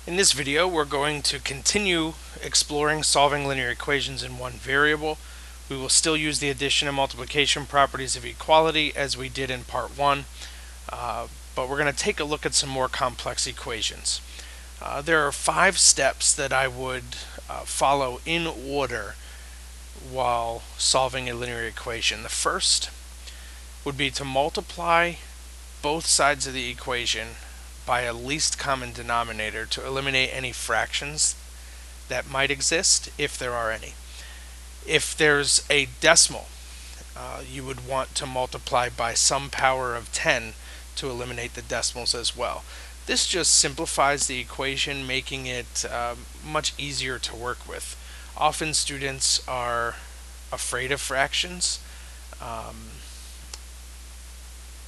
In this video, we're going to continue exploring solving linear equations in one variable. We will still use the addition and multiplication properties of equality as we did in part 1, but we're going to take a look at some more complex equations. There are 5 steps that I would follow in order while solving a linear equation. The first would be to multiply both sides of the equation by a least common denominator to eliminate any fractions that might exist, if there are any. If there's a decimal, you would want to multiply by some power of 10 to eliminate the decimals as well. This just simplifies the equation, making it much easier to work with. Often students are afraid of fractions.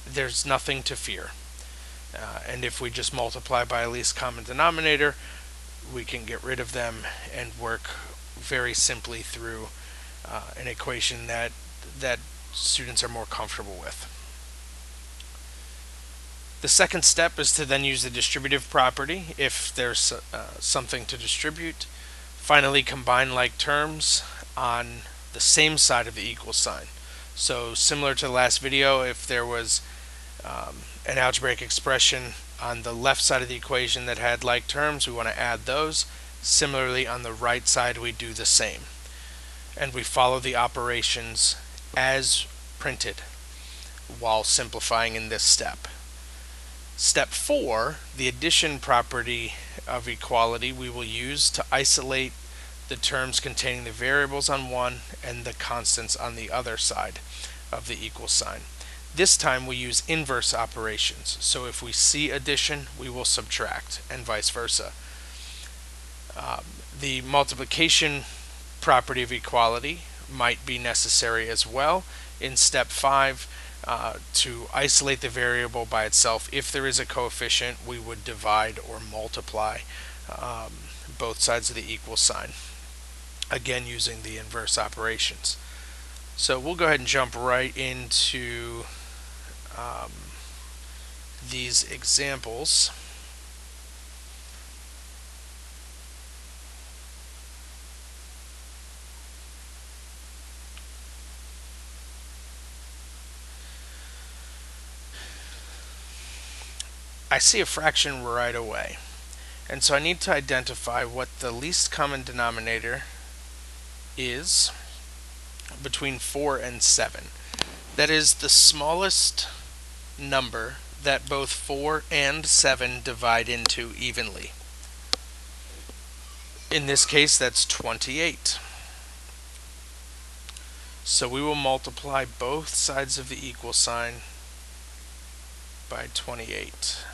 There's nothing to fear. And if we just multiply by a least common denominator, we can get rid of them and work very simply through an equation that students are more comfortable with. The second step is to then use the distributive property if there's something to distribute. Finally, combine like terms on the same side of the equal sign. So similar to the last video, if there was an algebraic expression on the left side of the equation that had like terms, we want to add those. Similarly, on the right side, we do the same. And we follow the operations as printed while simplifying in this step. Step 4, the addition property of equality, we will use to isolate the terms containing the variables on one and the constants on the other side of the equal sign. This time we use inverse operations, so if we see addition, we will subtract, and vice versa. The multiplication property of equality might be necessary as well in step 5 to isolate the variable by itself. If there is a coefficient, we would divide or multiply both sides of the equal sign, again using the inverse operations. So we'll go ahead and jump right into these examples. I see a fraction right away, and so I need to identify what the least common denominator is between 4 and 7. That is the smallest number that both 4 and 7 divide into evenly. In this case, that's 28. So we will multiply both sides of the equal sign by 28.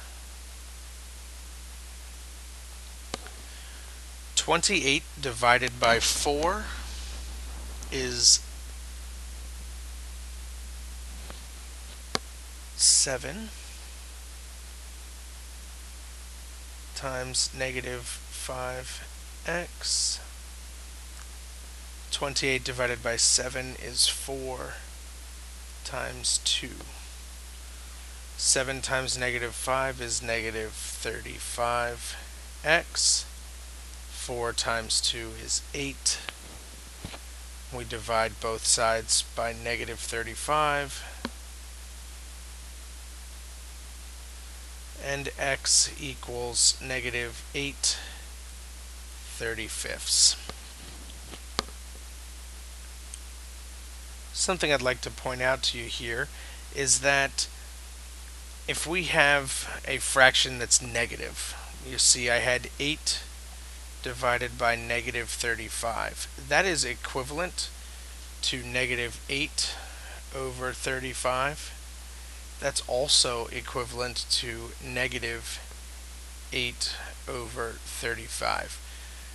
28 divided by 4 is 7 times negative 5x. 28 divided by 7 is 4 times 2. 7 times negative 5 is negative 35x. 4 times 2 is 8. We divide both sides by negative 35. And x equals negative 8/35. Something I'd like to point out to you here is that if we have a fraction that's negative, you see I had 8 divided by negative 35. That is equivalent to negative 8/35. That's also equivalent to negative 8/35.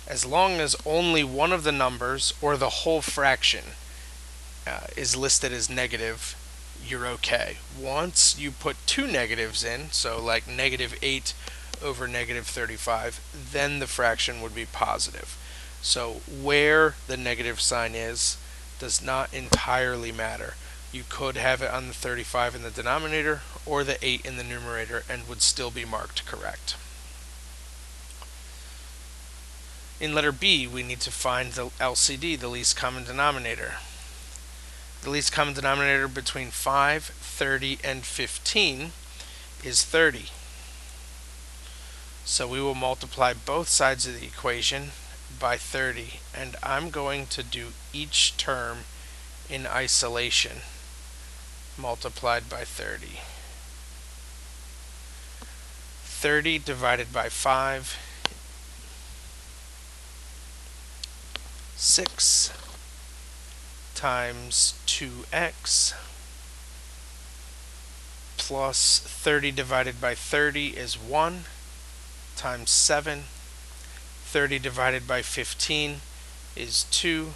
As long as only one of the numbers or the whole fraction is listed as negative, you're okay. Once you put 2 negatives in, so like negative 8 over negative 35, then the fraction would be positive. So where the negative sign is does not entirely matter. You could have it on the 35 in the denominator or the 8 in the numerator and would still be marked correct. In letter B, we need to find the LCD, the least common denominator. The least common denominator between 5, 30, and 15 is 30. So we will multiply both sides of the equation by 30, and I'm going to do each term in isolation, multiplied by 30. 30 divided by 5, 6 times 2x plus 30 divided by 30 is 1 times 7. 30 divided by 15 is 2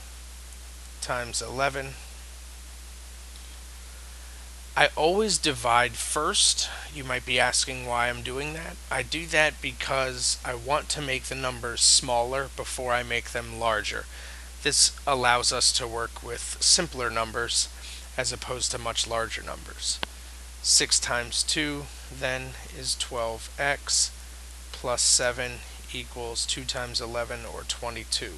times 11. I always divide first. You might be asking why I'm doing that. I do that because I want to make the numbers smaller before I make them larger. This allows us to work with simpler numbers as opposed to much larger numbers. 6 times 2 then is 12x plus 7 equals 2 times 11, or 22.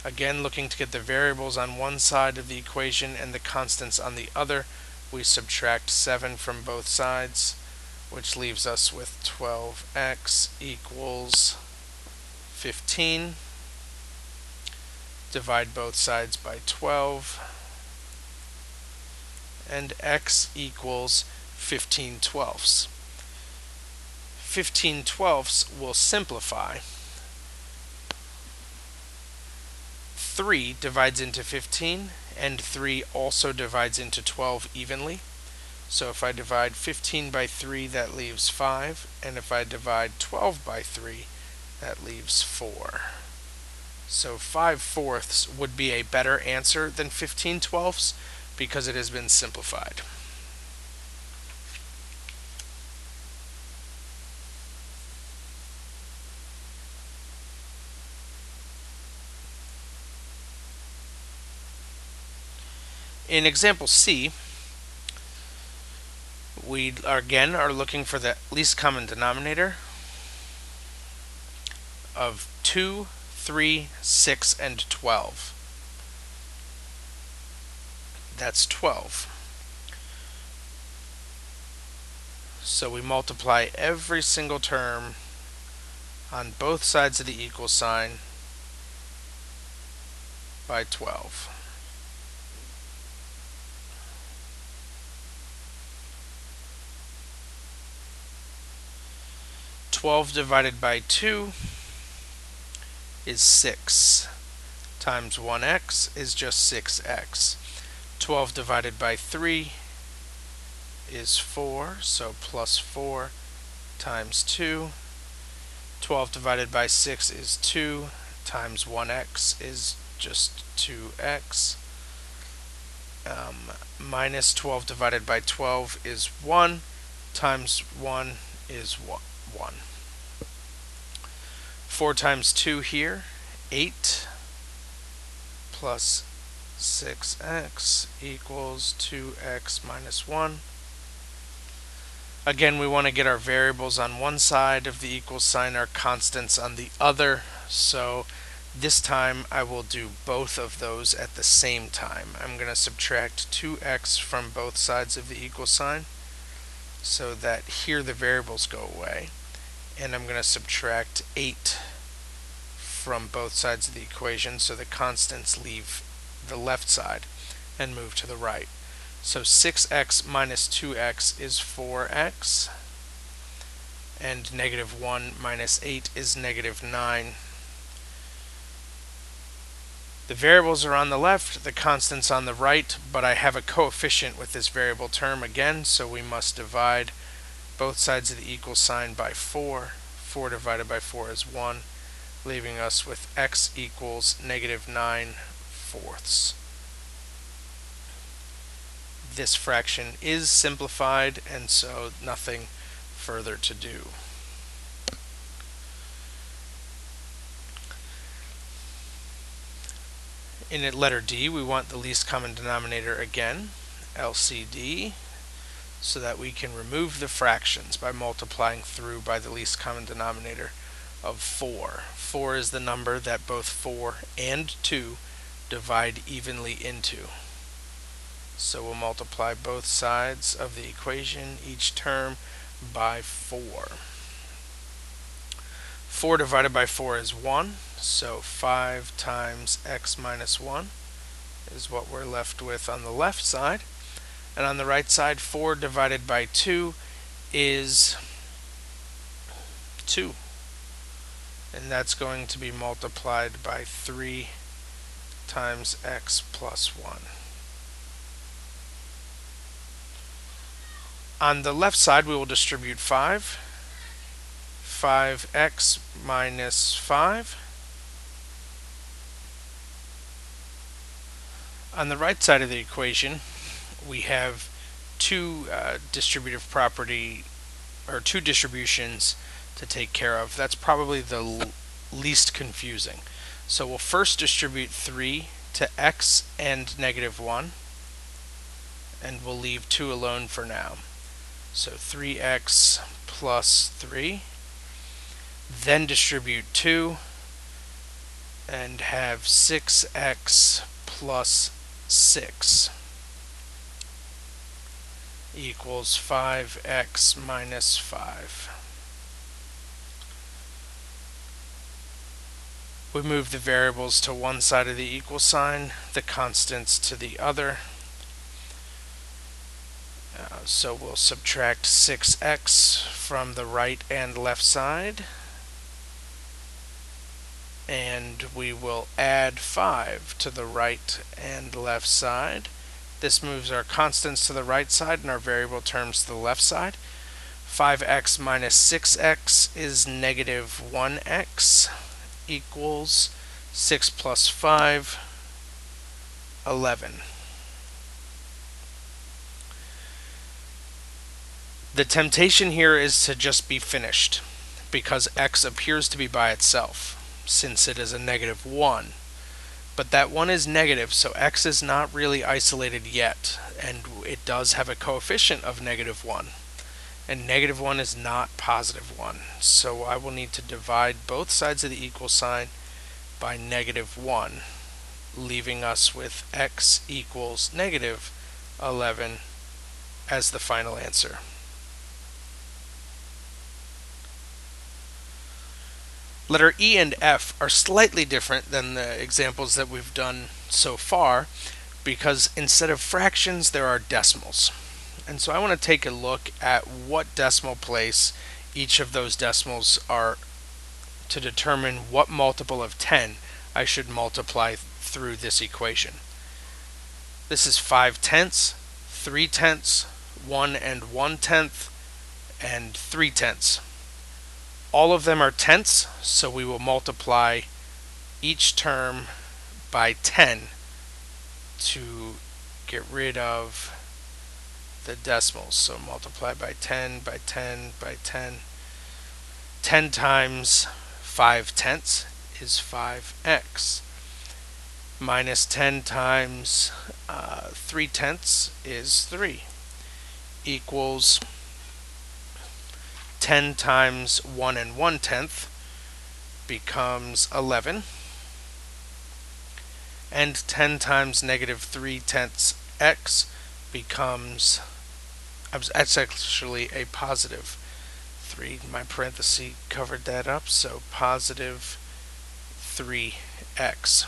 Again, looking to get the variables on one side of the equation and the constants on the other, we subtract 7 from both sides, which leaves us with 12x equals 15. Divide both sides by 12, and x equals 15 twelfths. 15 twelfths will simplify. 3 divides into 15, and 3 also divides into 12 evenly. So if I divide 15 by 3, that leaves 5, and if I divide 12 by 3, that leaves 4. So 5/4 would be a better answer than 15 twelfths because it has been simplified. In example C, we again are looking for the least common denominator of 2, 3, 6, and 12. That's 12. So we multiply every single term on both sides of the equal sign by 12. Twelve divided by 2 is 6 times 1x is just 6x. 12 divided by 3 is 4, so plus 4 times 2. 12 divided by 6 is 2 times 1x is just 2x. Minus 12 divided by 12 is 1 times 1 is 1. 4 times 2 here, 8 plus 6x equals 2x minus 1. Again, we want to get our variables on one side of the equal sign, our constants on the other. So this time I will do both of those at the same time. I'm going to subtract 2x from both sides of the equal sign so that here the variables go away. And I'm going to subtract 8 from both sides of the equation so the constants leave the left side and move to the right. So 6x minus 2x is 4x, and negative 1 minus 8 is negative 9. The variables are on the left, the constants on the right, but I have a coefficient with this variable term again, so we must divide both sides of the equal sign by 4. 4 divided by 4 is 1, leaving us with x equals negative 9/4. This fraction is simplified, and so nothing further to do. In letter D, we want the least common denominator again, LCD, so that we can remove the fractions by multiplying through by the least common denominator. of 4. 4 is the number that both 4 and 2 divide evenly into. So we'll multiply both sides of the equation, each term, by 4. 4 divided by 4 is 1, so 5 times x minus 1 is what we're left with on the left side. And on the right side, 4 divided by 2 is 2. And that's going to be multiplied by 3 times x plus 1. On the left side, we will distribute 5. 5x minus 5. On the right side of the equation, we have two distributive property, or two distributions to take care of. That's probably the least confusing. So we'll first distribute 3 to x and negative 1, and we'll leave 2 alone for now. So 3x plus 3. Then distribute 2 and have 6x plus 6 equals 5x minus 5. We move the variables to one side of the equal sign, the constants to the other. So we'll subtract 6x from the right and left side, and we will add 5 to the right and left side. This moves our constants to the right side and our variable terms to the left side. 5x minus 6x is negative 1x equals 6 plus 5, 11. The temptation here is to just be finished, because x appears to be by itself, since it is a negative 1. But that 1 is negative, so x is not really isolated yet, and it does have a coefficient of negative 1. And negative 1 is not positive 1. So I will need to divide both sides of the equal sign by negative 1, leaving us with x equals negative 11 as the final answer. Letter E and F are slightly different than the examples that we've done so far, because instead of fractions there are decimals. And so I want to take a look at what decimal place each of those decimals are to determine what multiple of 10 I should multiply through this equation. This is 5/10, 3/10, 1 and 1/10, and 3/10. All of them are tenths, so we will multiply each term by 10 to get rid of the decimals. So multiply by 10, by 10, by 10. 10 times 5/10 is 5x. Minus 10 times 3/10 is 3. Equals 10 times 1 and 1/10 becomes 11. And 10 times negative 3/10 x becomes, that's actually a positive 3. My parenthesis covered that up, so positive 3x.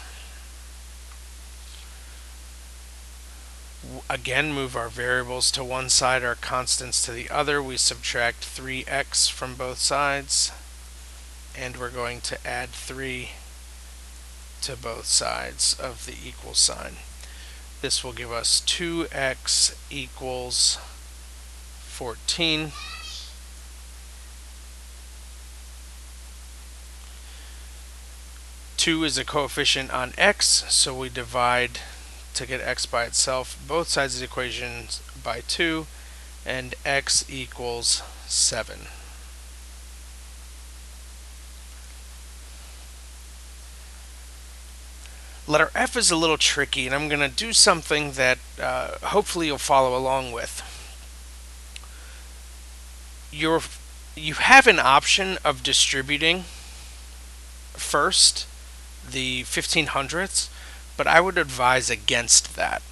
Again, move our variables to one side, our constants to the other. We subtract 3x from both sides, and we're going to add 3 to both sides of the equal sign. This will give us 2x equals 14. Two is a coefficient on x, so we divide to get x by itself both sides of the equation by 2, and x equals 7. Letter F is a little tricky, and I'm going to do something that hopefully you'll follow along with. You have an option of distributing first, the 1500ths, but I would advise against that.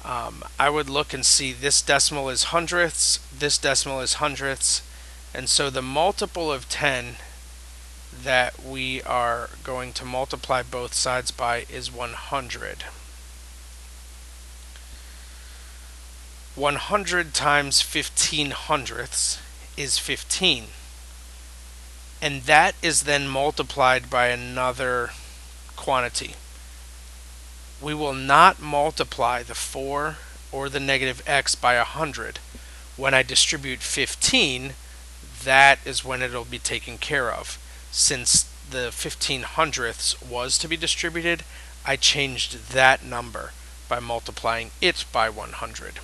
I would look and see this decimal is hundredths, this decimal is hundredths, and so the multiple of 10 that we are going to multiply both sides by is 100. 100 times 15 hundredths is 15. And that is then multiplied by another quantity. We will not multiply the 4 or the negative x by 100. When I distribute 15, that is when it'll be taken care of. Since the 15 hundredths was to be distributed, I changed that number by multiplying it by 100.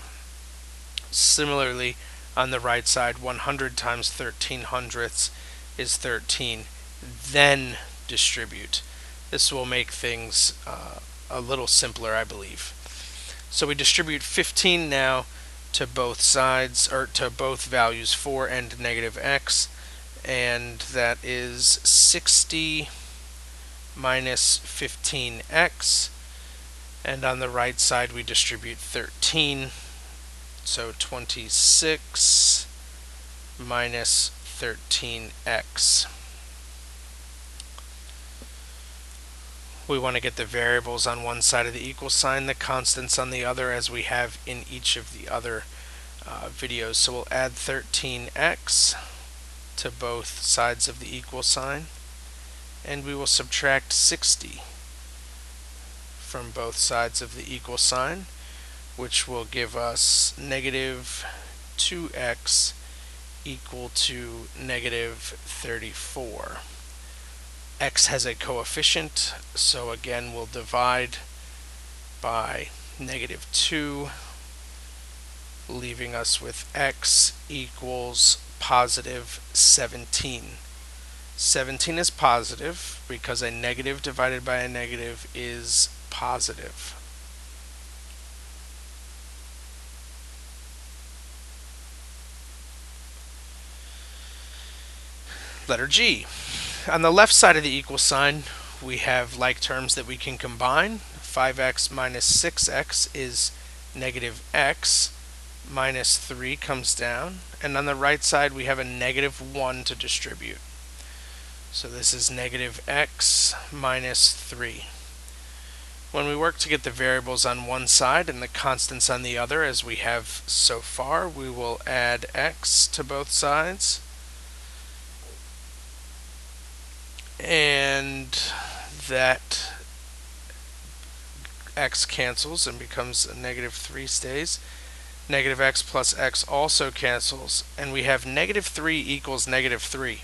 Similarly, on the right side, 100 times 13 hundredths is 13. Then distribute. This will make things a little simpler, I believe. So we distribute 15 now to both sides, or to both values, 4 and negative x, and that is 60 minus 15x, and on the right side we distribute 13, so 26 minus 13x. We want to get the variables on one side of the equal sign, the constants on the other, as we have in each of the other videos. So we'll add 13x to both sides of the equal sign, and we will subtract 60 from both sides of the equal sign, which will give us negative 2x equal to negative 34. X has a coefficient, so again we'll divide by negative 2, leaving us with x equals positive 17. 17 is positive because a negative divided by a negative is positive. Letter G. On the left side of the equal sign, we have like terms that we can combine. 5x minus 6x is negative x, minus 3 comes down, and on the right side we have a negative 1 to distribute. So this is negative x minus 3. When we work to get the variables on one side and the constants on the other, as we have so far, we will add x to both sides, and that x cancels and becomes a negative 3 stays. Negative x plus x also cancels, and we have negative 3 equals negative 3.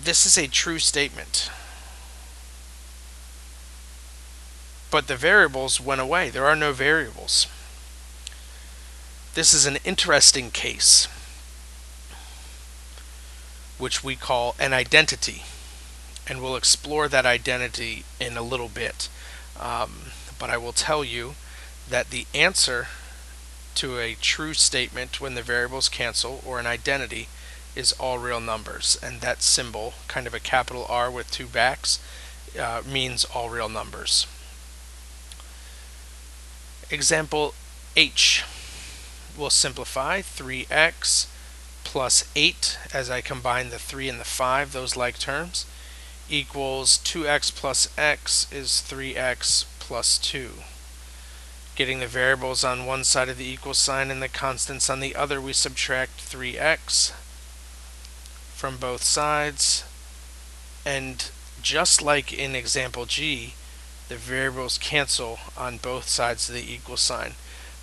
This is a true statement, but the variables went away. There are no variables. This is an interesting case, which we call an identity, and we'll explore that identity in a little bit. But I will tell you that the answer to a true statement when the variables cancel, or an identity, is all real numbers, and that symbol, kind of a capital R with two backs, means all real numbers. Example H will simplify 3x plus 8, as I combine the 3 and the 5, those like terms, equals 2x plus x is 3x plus 2. Getting the variables on one side of the equal sign and the constants on the other, we subtract 3x from both sides, and just like in example G, the variables cancel on both sides of the equal sign.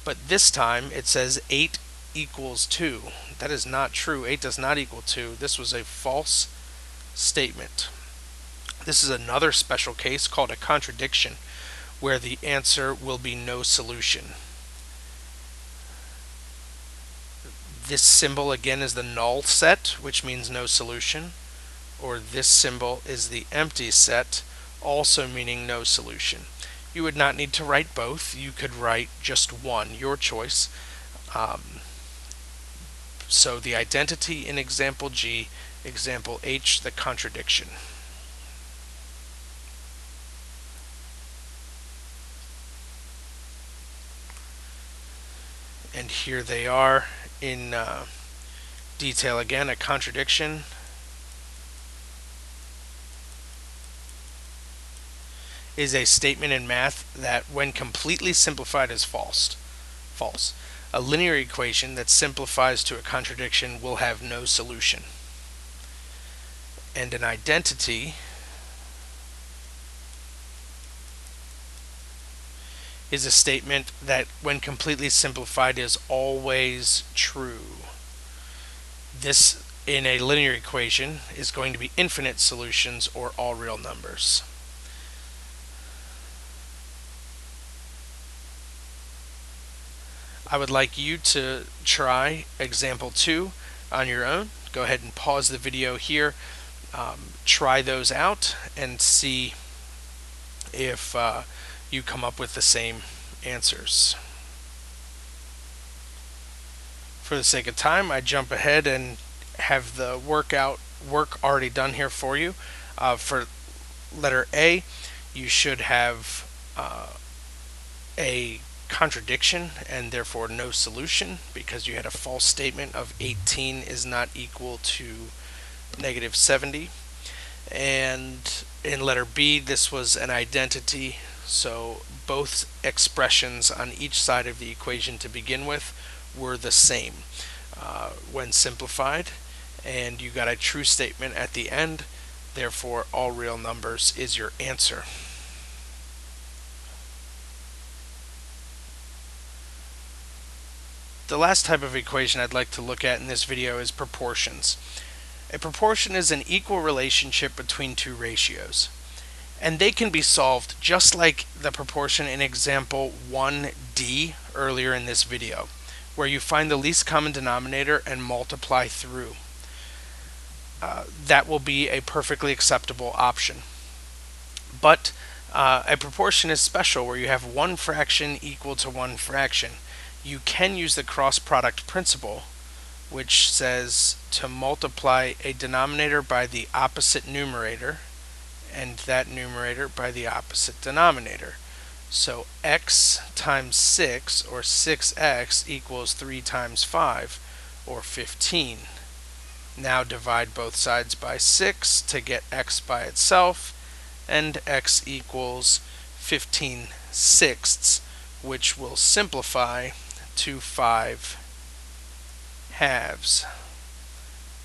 But this time it says 8 equals 2. That is not true. 8 does not equal 2. This was a false statement. This is another special case called a contradiction, where the answer will be no solution. This symbol again is the null set, which means no solution, or this symbol is the empty set, also meaning no solution. You would not need to write both. You could write just one, your choice. So the identity in example G, example H, the contradiction. And here they are in detail again. A contradiction is a statement in math that, when completely simplified, is false. A linear equation that simplifies to a contradiction will have no solution. And an identity is a statement that, when completely simplified, is always true. This, in a linear equation, is going to be infinite solutions or all real numbers. I would like you to try example 2 on your own. Go ahead and pause the video here. Try those out and see if you come up with the same answers. For the sake of time, I jump ahead and have the work already done here for you. For letter A, you should have a contradiction and therefore no solution, because you had a false statement of 18 is not equal to negative 70. And in letter B, this was an identity, so both expressions on each side of the equation to begin with were the same when simplified, and you got a true statement at the end. Therefore, all real numbers is your answer. The last type of equation I'd like to look at in this video is proportions. A proportion is an equal relationship between two ratios, and they can be solved just like the proportion in example 1D earlier in this video, where you find the least common denominator and multiply through. That will be a perfectly acceptable option. But a proportion is special, where you have one fraction equal to one fraction. You can use the cross product principle, which says to multiply a denominator by the opposite numerator and that numerator by the opposite denominator. So x times 6, or 6x, equals 3 times 5, or 15. Now divide both sides by 6 to get x by itself, and x equals 15/6, which will simplify to 5 halves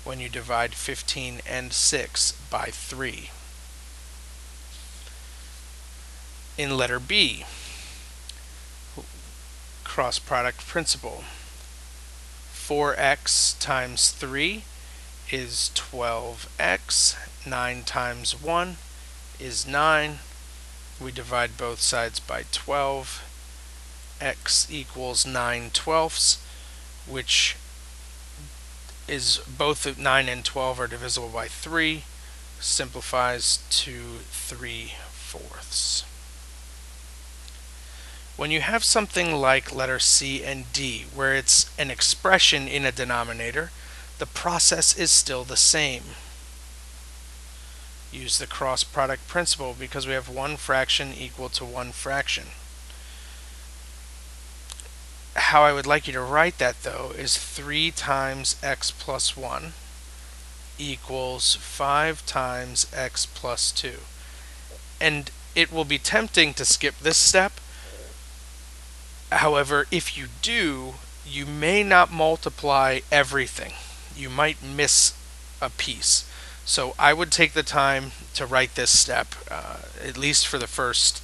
when you divide 15 and 6 by 3. In letter B, cross product principle. 4x times 3 is 12x. 9 times 1 is 9. We divide both sides by 12. X equals 9/12, which is both 9 and 12 are divisible by 3, simplifies to 3/4. When you have something like letter C and D, where it's an expression in a denominator, the process is still the same. Use the cross product principle, because we have one fraction equal to one fraction. How I would like you to write that, though, is 3 times x plus 1 equals 5 times x plus 2. And it will be tempting to skip this step. However, if you do, you may not multiply everything. You might miss a piece. So I would take the time to write this step, at least for the first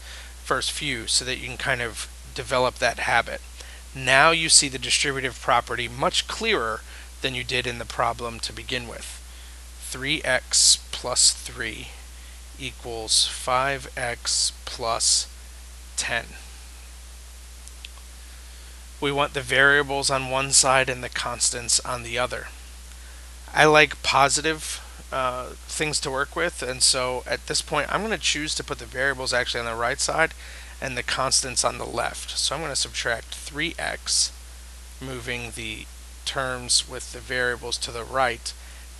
few, so that you can kind of develop that habit. Now you see the distributive property much clearer than you did in the problem to begin with. 3x plus 3 equals 5x plus 10. We want the variables on one side and the constants on the other. I like positive things to work with, and so at this point I'm going to choose to put the variables actually on the right side and the constants on the left. So I'm going to subtract 3x, moving the terms with the variables to the right,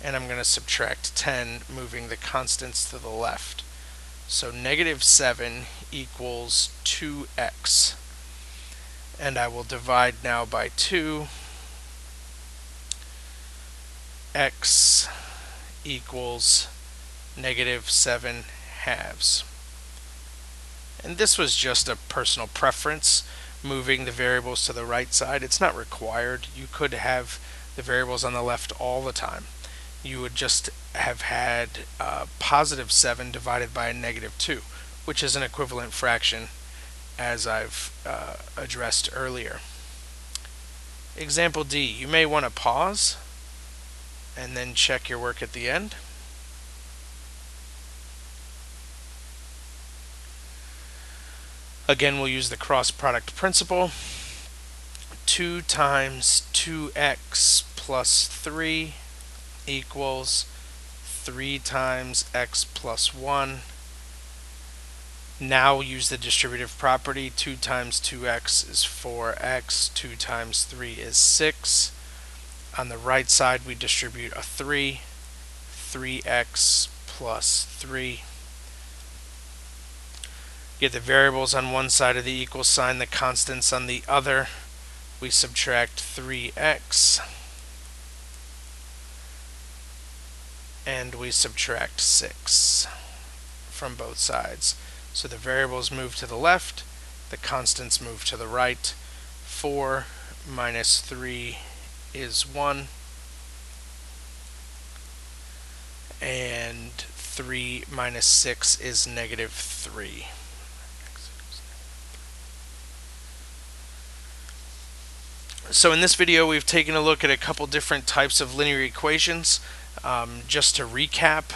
and I'm going to subtract 10, moving the constants to the left. So negative 7 equals 2x. And I will divide now by 2. X equals negative 7 halves. And this was just a personal preference, moving the variables to the right side. It's not required. You could have the variables on the left all the time. You would just have had positive 7 divided by a negative 2, which is an equivalent fraction, as I've addressed earlier. Example D, you may want to pause and then check your work at the end. Again, we'll use the cross product principle. 2 times 2x plus 3 equals 3 times x plus 1. Now use the distributive property. 2 times 2x is 4x, 2 times 3 is 6. On the right side we distribute a 3, 3x plus 3. Get the variables on one side of the equal sign, the constants on the other. We subtract 3x. And we subtract 6 from both sides. So the variables move to the left, the constants move to the right. 4 minus 3 is 1, and 3 minus 6 is negative 3. So in this video we've taken a look at a couple different types of linear equations. Just to recap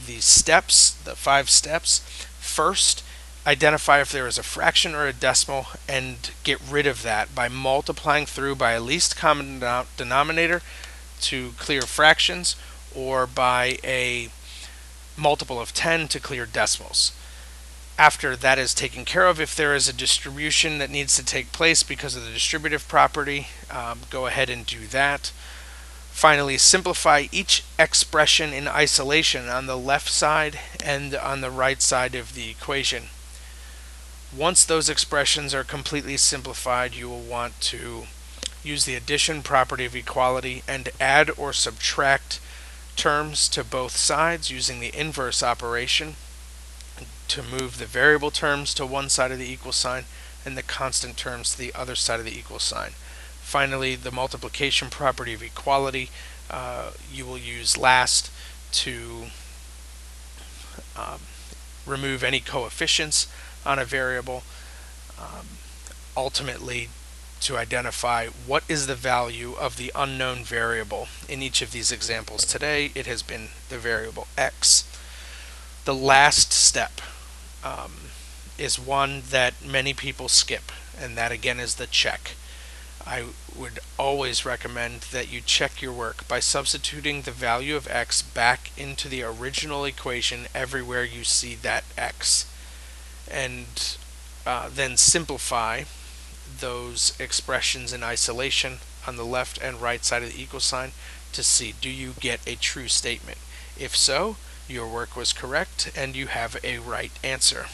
the steps, the 5 steps. First, identify if there is a fraction or a decimal and get rid of that by multiplying through by a least common denominator to clear fractions, or by a multiple of 10 to clear decimals. After that is taken care of, if there is a distribution that needs to take place because of the distributive property, go ahead and do that. Finally, simplify each expression in isolation on the left side and on the right side of the equation. Once those expressions are completely simplified, you will want to use the addition property of equality and add or subtract terms to both sides using the inverse operation to move the variable terms to one side of the equal sign and the constant terms to the other side of the equal sign. Finally, the multiplication property of equality you will use last to remove any coefficients on a variable, ultimately to identify what is the value of the unknown variable. In each of these examples today, it has been the variable x. The last step is one that many people skip, and that again is the check. I would always recommend that you check your work by substituting the value of x back into the original equation everywhere you see that x, and then simplify those expressions in isolation on the left and right side of the equal sign to see, do you get a true statement? If so, your work was correct and you have a right answer.